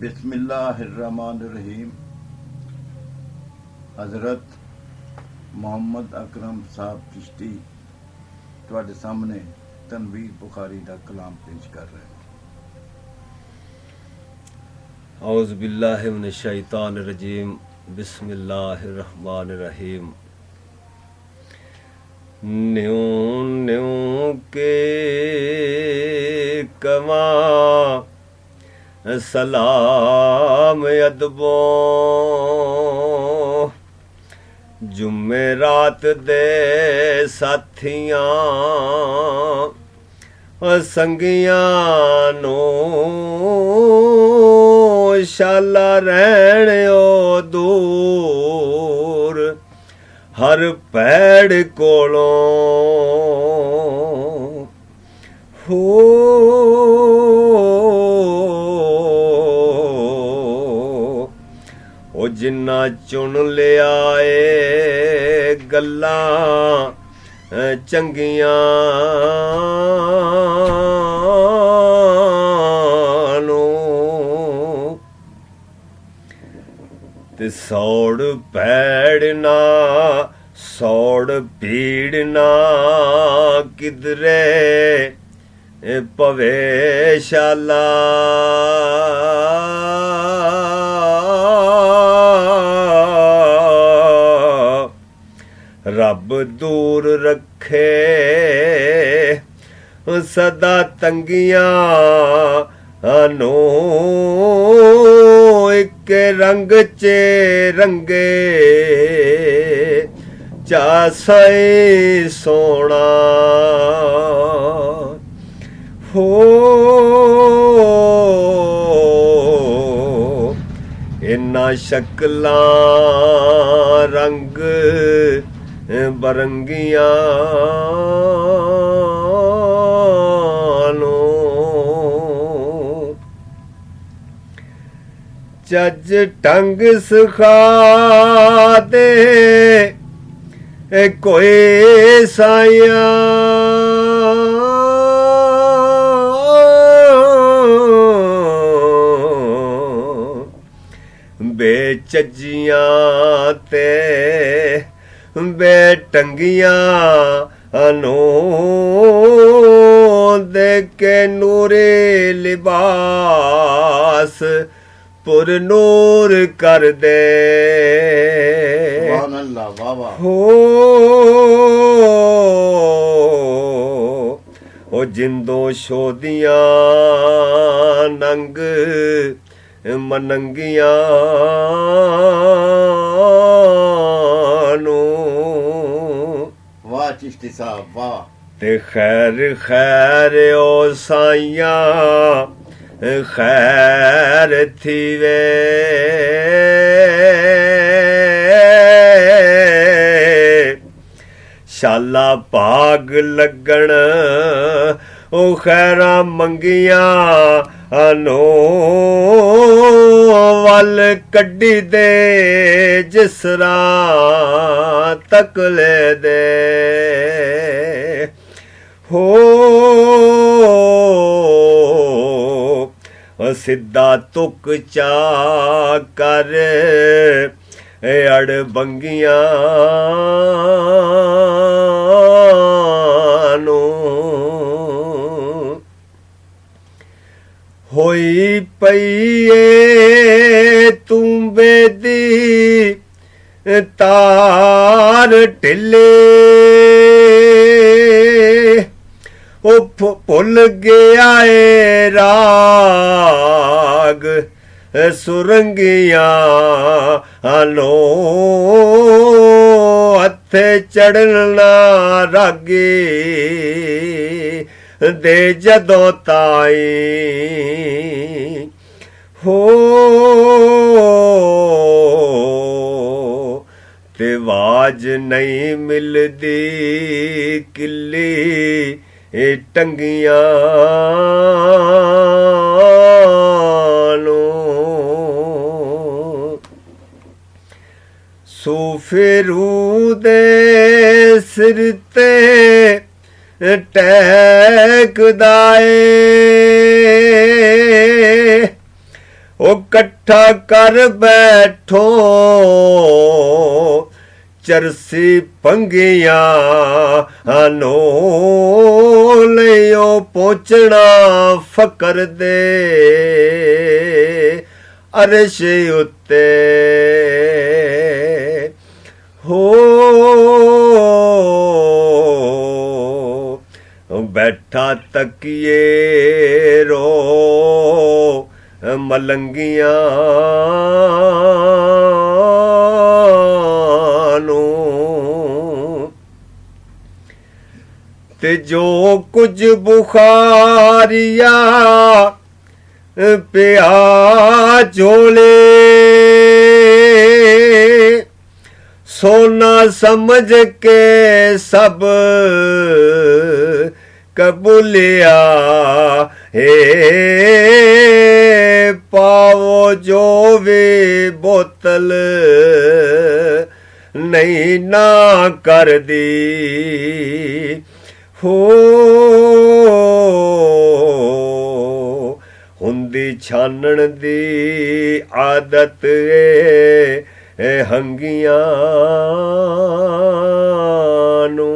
बिस्मिल्लाहिर्रहमानिर्रहीम। हज़रत मुहम्मद अकरम साहब चिश्ती तुहाडे सामने तनवीर बुखारी दा कलाम पेश कर रहे हैं। औज़ु बिल्लाहि मिनश शैतानिर रजीम। बिस्मिल्लाहिर्रहमानिर्रहीम। न्यों न्यों के कवा सलाम अदबों, जुमेरात दे साथियां संगियां नो शाला रहण ओ दूर हर पैड़ कोलों हो। ओ जिन्ना चुन लिया ए गल्लां चंगियां नो ते सौड़ पैड़ ना सौड़ पीड़ ना किधरे पवे शाला। रब दूर रखे सदा तंगियां नो, एक रंग चे रंगे चासाई सोना हो। इन्ना शक्लां रंग बरंगियां नो चज ढंग सिखा दे कोई साइयां, बेचजियां ते बेटंगियां नो दे के नूरे लिबास पुर नूर कर दे हो। ओ जिंदों शोदियां नंग मनंगियां नो। वाह चिश्ती साहब वाह। ते खैर खैर ओ साइयां खैर थीवे, शाला भाग लगण ओ खैरा मंगियां नो, वल कड्डी दे जिसरा तकले दे हो। सिद्धा तुक चा कर अड़ बंगियां नो, होई पई तूं बेदी तार ढिले, ओ भुल गया ए राग सुरंगियां नो, हथे चढ़ना रागी दे जदों ताई हो। ते वाज नहीं मिलदी किली टंगियां नो, सूफिरू दे सिर ते टैकदा ए ਉਹ ਇਕੱਠਾ ਕਰ ਬੈਠੋ ਚਰਸੀ ਪੰਗੀਆਂ ਨੋ ਲਿਓ ਪਹੁੰਚਣਾ ਫਕਰ ਦੇ ਅਰਸ਼ ਉੱਤੇ ਹੋ ਬੈਠਾ ਤਕੀਏ ਰੋ ਮਲੰਗੀਆਂ ਨੂੰ ਤੇ ਜੋ ਕੁਝ ਬੁਖਾਰੀਆ ਪਿਆ ਝੋਲੇ ਸੋਨਾ ਸਮਝ ਕੇ ਸਭ ਕਬੂਲਿਆ ਏ ਪਾਵੋ ਜੋ ਵੀ ਬੋਤਲ ਨਹੀਂ ਨਾ ਕਰਦੀ ਹੋ ਹੁੰਦੀ ਛਾਨਣ ਦੀ ਆਦਤ ਏ ਹੰਗੀਆਂ ਨੂੰ